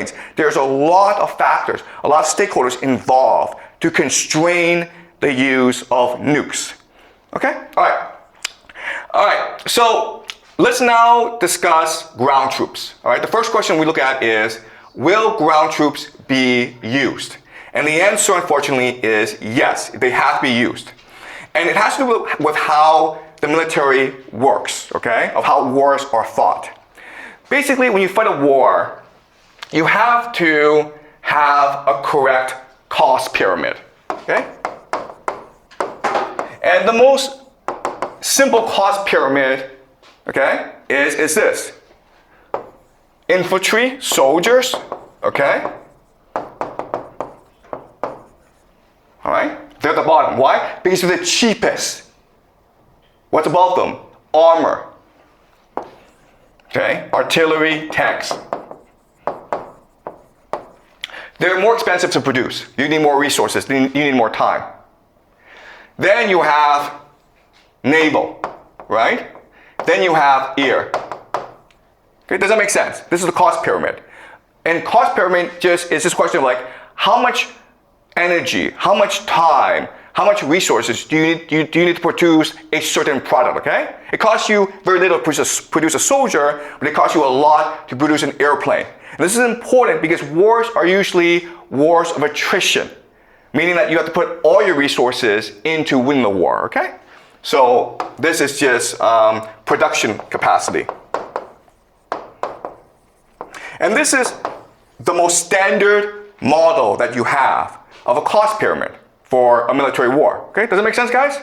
airplanes, there's a lot of factors, a lot of stakeholders involved to constrain the use of nukes. Okay? All right, so let's now discuss ground troops. All right, the first question we look at is, will ground troops be used? And the answer, unfortunately, is yes, they have to be used. And it has to do with how the military works, okay? Of how wars are fought. Basically, when you fight a war, you have to have a correct cost pyramid, okay? And the most simple cost pyramid, okay, is this. Infantry, soldiers, okay? All right? They're at the bottom. Why? Because they're the cheapest. What's above them? Armor. Okay? Artillery, tanks. They're more expensive to produce. You need more resources. You need more time. Then you have naval, right? Then you have air. Okay, does that make sense? This is the cost pyramid. And cost pyramid is this question of like, how much energy, how much time, how much resources do you need to produce a certain product, okay? It costs you very little to produce a soldier, but it costs you a lot to produce an airplane. And this is important because wars are usually wars of attrition, meaning that you have to put all your resources into winning the war, okay? So this is just production capacity. And this is the most standard model that you have of a cost pyramid for a military war. Okay, does it make sense, guys?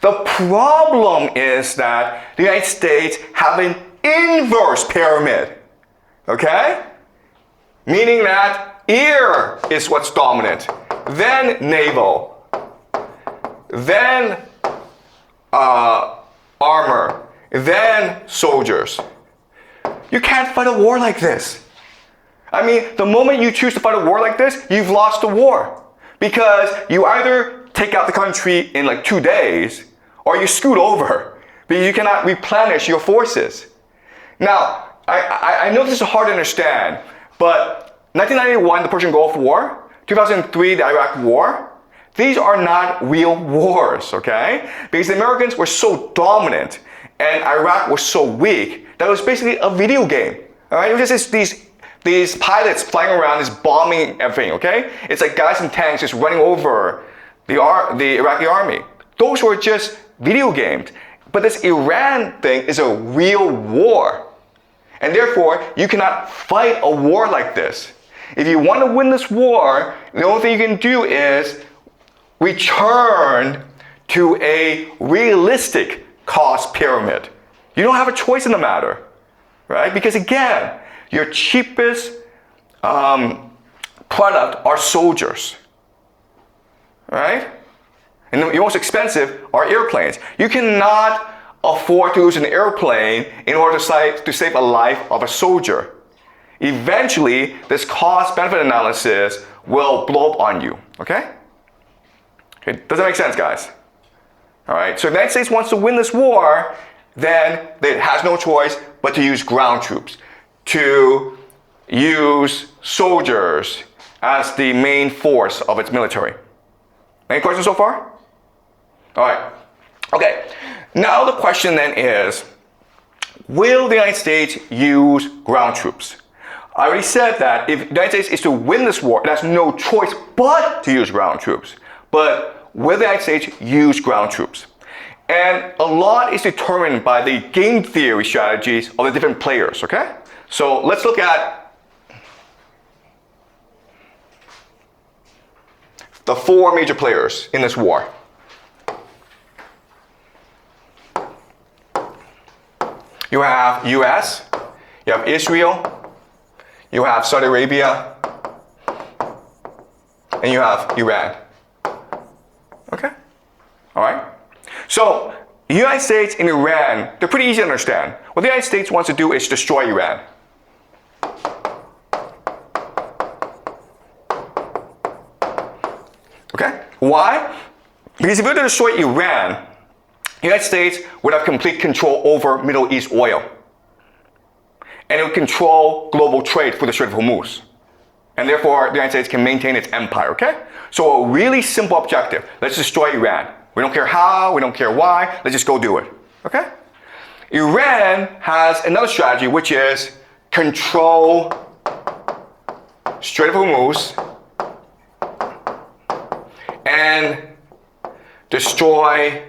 The problem is that the United States have an inverse pyramid. Okay? Meaning that air is what's dominant, then naval, then armor, then soldiers. You can't fight a war like this. I mean, the moment you choose to fight a war like this, you've lost the war. Because you either take out the country in like 2 days, or you scoot over. Because you cannot replenish your forces. Now, I know this is hard to understand, but 1991, the Persian Gulf War, 2003, the Iraq War, these are not real wars, okay? Because the Americans were so dominant, and Iraq was so weak, that it was basically a video game. All right? It was just these pilots flying around, just bombing everything, okay? It's like guys in tanks just running over the Iraqi army. Those were just video games. But this Iran thing is a real war. And therefore, you cannot fight a war like this. If you want to win this war, the only thing you can do is return to a realistic cost pyramid. You don't have a choice in the matter, right? Because again, your cheapest product are soldiers, right? And your most expensive are airplanes. You cannot afford to lose an airplane in order to save a life of a soldier. Eventually, this cost-benefit analysis will blow up on you, okay? Okay, does that make sense, guys? All right, so if the United States wants to win this war, then it has no choice but to use ground troops, to use soldiers as the main force of its military. Any questions so far? All right. Okay. Now the question then is, will the United States use ground troops? I already said that if the United States is to win this war, it has no choice but to use ground troops. But will the United States use ground troops? And a lot is determined by the game theory strategies of the different players, okay? So let's look at the 4 major players in this war. You have US, you have Israel, you have Saudi Arabia, and you have Iran. Okay? All right? So, the United States and Iran, they're pretty easy to understand. What the United States wants to do is destroy Iran. Okay? Why? Because if we were to destroy Iran, the United States would have complete control over Middle East oil. And it would control global trade through the Strait of Hormuz. And therefore, the United States can maintain its empire, okay? So a really simple objective. Let's destroy Iran. We don't care how, we don't care why, let's just go do it, okay? Iran has another strategy, which is control Strait of Hormuz and destroy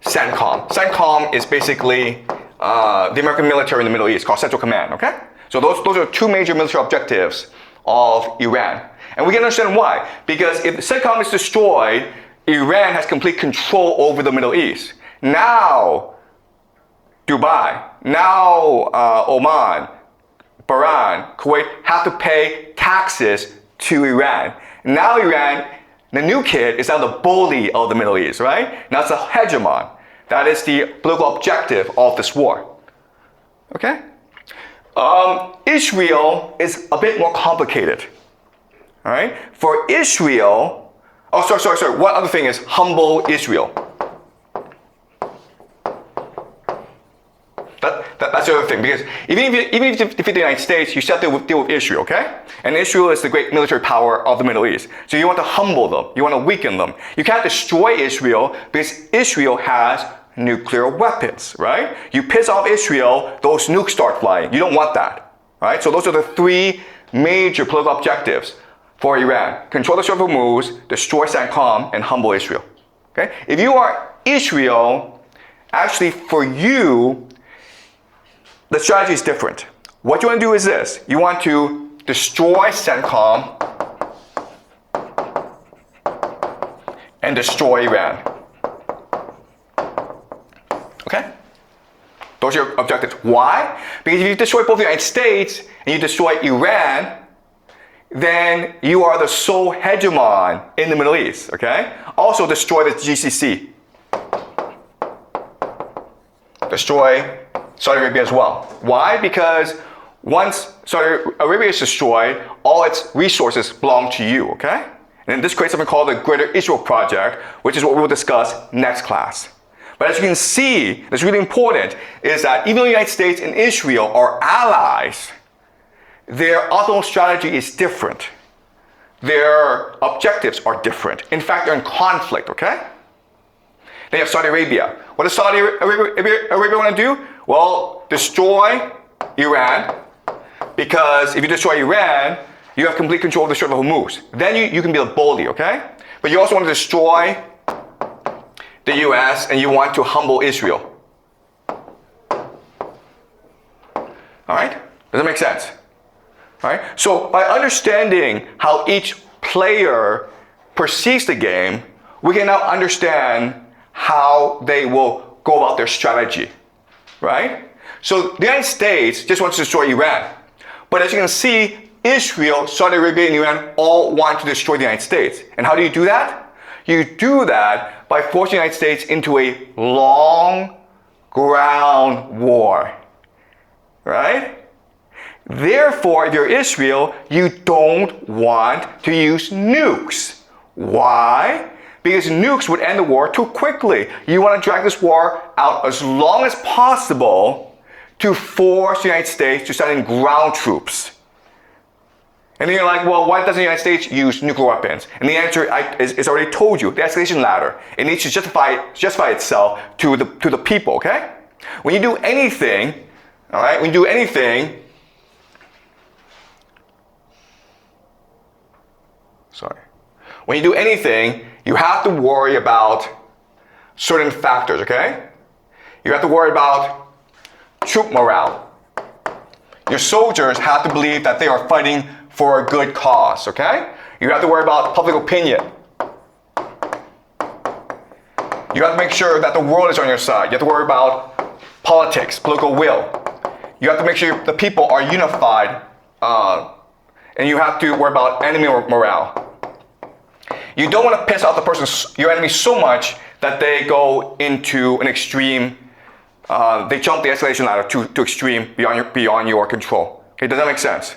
CENTCOM. CENTCOM is basically the American military in the Middle East, called Central Command, okay? So those are two major military objectives of Iran. And we can understand why. Because if CENTCOM is destroyed, Iran has complete control over the Middle East. Now, Dubai, now Oman, Bahrain, Kuwait have to pay taxes to Iran. Now Iran, the new kid, is now the bully of the Middle East, right? Now it's a hegemon. That is the political objective of this war. Okay? Israel is a bit more complicated. All right? For Israel, sorry. One other thing is humble Israel. That's the other thing, because even if you defeat the United States, you still have to deal with Israel, okay? And Israel is the great military power of the Middle East. So you want to humble them. You want to weaken them. You can't destroy Israel because Israel has nuclear weapons, right? You piss off Israel, those nukes start flying. You don't want that, right? So those are the three major political objectives for Iran. Control the Strait of Hormuz, destroy CENTCOM, and humble Israel, okay? If you are Israel, actually for you, the strategy is different. What you want to do is this. You want to destroy CENTCOM and destroy Iran. Okay? Those are your objectives. Why? Because if you destroy both the United States and you destroy Iran, then you are the sole hegemon in the Middle East. Okay? Also destroy the GCC. Destroy Saudi Arabia as well. Why? Because once Saudi Arabia is destroyed, all its resources belong to you, okay? And this creates something called the Greater Israel Project, which is what we will discuss next class. But as you can see, that's really important, is that even though the United States and Israel are allies, their ultimate strategy is different. Their objectives are different. In fact, they're in conflict, okay? Then you have Saudi Arabia. What does Saudi Arabia want to do? Well, destroy Iran, because if you destroy Iran, you have complete control of the Strait of Hormuz. Then you can be a bully, okay? But you also want to destroy the US and you want to humble Israel. All right? Does that make sense? All right? So by understanding how each player perceives the game, we can now understand how they will go about their strategy. Right? So the United States just wants to destroy Iran. But as you can see, Israel, Saudi Arabia, and Iran all want to destroy the United States. And how do you do that? You do that by forcing the United States into a long ground war. Right? Therefore, if you're Israel, you don't want to use nukes. Why? Because nukes would end the war too quickly. You want to drag this war out as long as possible to force the United States to send in ground troops. And then you're like, well, why doesn't the United States use nuclear weapons? And the answer is already told you, the escalation ladder. It needs to justify itself to the people, okay? When you do anything, all right, when you do anything, when you do anything, you have to worry about certain factors, okay? You have to worry about troop morale. Your soldiers have to believe that they are fighting for a good cause, okay? You have to worry about public opinion. You have to make sure that the world is on your side. You have to worry about politics, political will. You have to make sure the people are unified, and you have to worry about enemy morale. You don't want to piss off your enemy so much that they go into an extreme, they jump the escalation ladder to extreme beyond your control. Okay, does that make sense?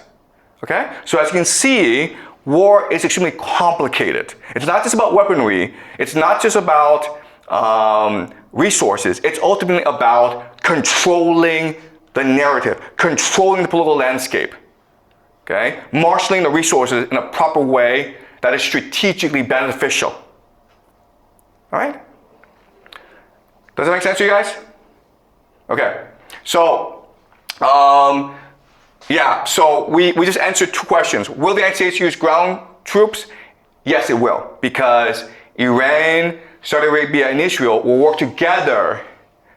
Okay? So as you can see, war is extremely complicated. It's not just about weaponry. It's not just about resources. It's ultimately about controlling the narrative, controlling the political landscape. Okay? Marshaling the resources in a proper way that is strategically beneficial. All right? Does that make sense to you guys? Okay. So, so we just answered 2 questions. Will the United States use ground troops? Yes, it will, because Iran, Saudi Arabia, and Israel will work together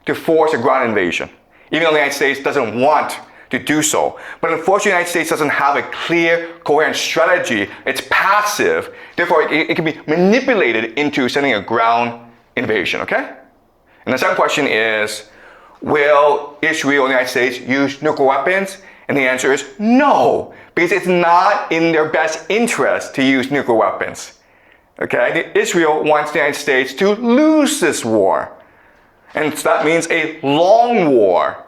to force a ground invasion, even though the United States doesn't want to do so. But unfortunately, the United States doesn't have a clear, coherent strategy. It's passive. Therefore, it can be manipulated into sending a ground invasion, okay? And the second question is, will Israel and the United States use nuclear weapons? And the answer is no, because it's not in their best interest to use nuclear weapons. Okay? Israel wants the United States to lose this war. And so that means a long war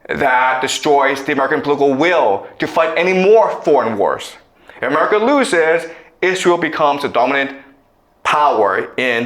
that destroys the American political will to fight any more foreign wars. If America loses, Israel becomes the dominant power in